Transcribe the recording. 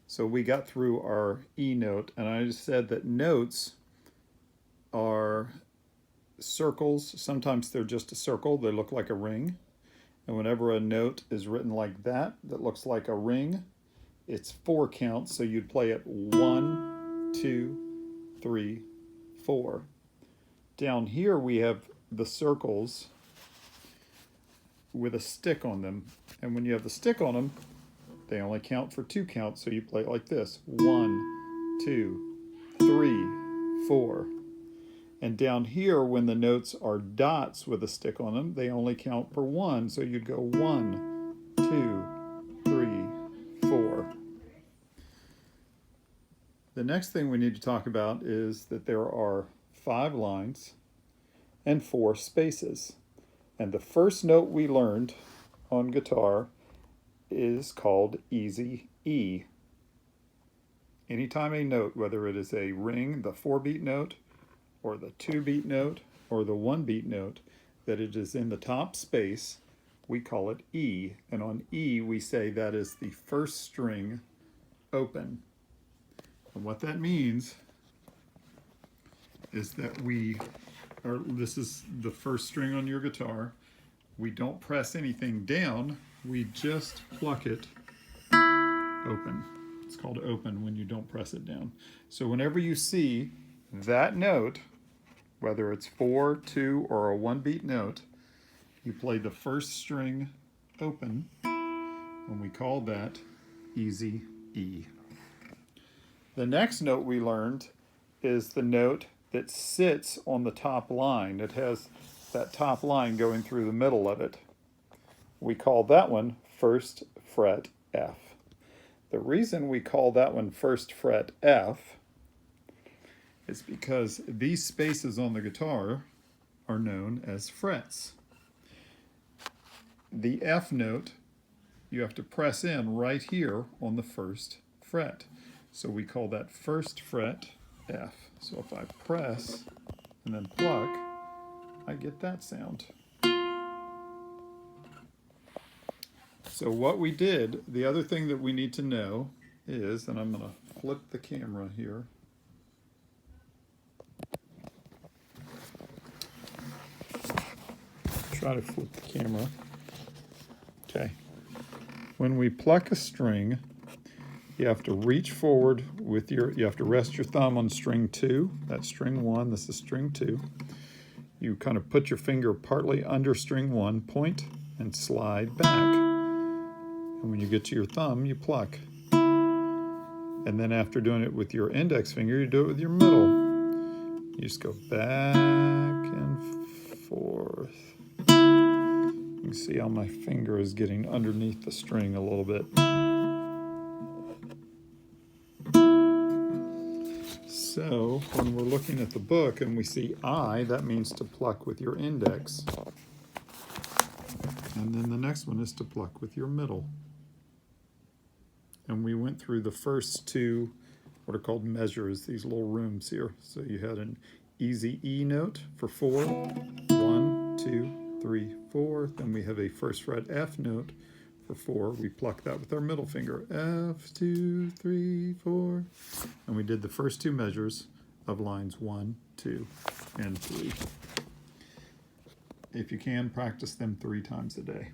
So we got through our E note, and I just said that notes are circles. Sometimes they're just a circle, they look like a ring. And whenever a note is written like that, that looks like a ring, it's 4 counts, so you'd play it 1, 2, 3, 4. Down here we have the circles with a stick on them. And when you have the stick on them, they only count for 2 counts, so you play it like this. 1, 2, 3, 4. And down here, when the notes are dots with a stick on them, they only count for 1, so you'd go 1, 2, 3, 4. The next thing we need to talk about is that there are 5 lines and 4 spaces. And the first note we learned on guitar is called easy E. Anytime a note, whether it is a ring, the 4-beat note, or the 2-beat note, or the 1-beat note, that it is in the top space, we call it E. And on E, we say that is the first string open. And what that means is that this is the first string on your guitar. We don't press anything down, we just pluck it open. It's called open when you don't press it down. So whenever you see that note, whether it's 4, 2, or a 1-beat note, you play the first string open, and we call that easy E. The next note we learned is the note that sits on the top line. It has that top line going through the middle of it. We call that one first fret F. The reason we call that one first fret F is because these spaces on the guitar are known as frets. The F note, you have to press in right here on the first fret. So we call that first fret F. So if I press and then pluck, I get that sound. So what we did, the other thing that we need to know is, and I'm going to flip the camera here. Try to flip the camera. Okay. When we pluck a string, you have to reach forward with you have to rest your thumb on string 2. That's string 1, this is string 2. You kind of put your finger partly under string 1, point, and slide back. And when you get to your thumb, you pluck. And then after doing it with your index finger, you do it with your middle. You just go back and forth. You can see how my finger is getting underneath the string a little bit. So when we're looking at the book and we see I, that means to pluck with your index. And then the next one is to pluck with your middle. And we went through the first 2, what are called measures, these little rooms here. So you had an easy E note for 4, 1, 2, 3, 4. Then we have a first fret F note for 4. We pluck that with our middle finger. F, 2, 3, 4. And we did the first 2 measures of lines 1, 2, and 3. If you can, practice them 3 times a day.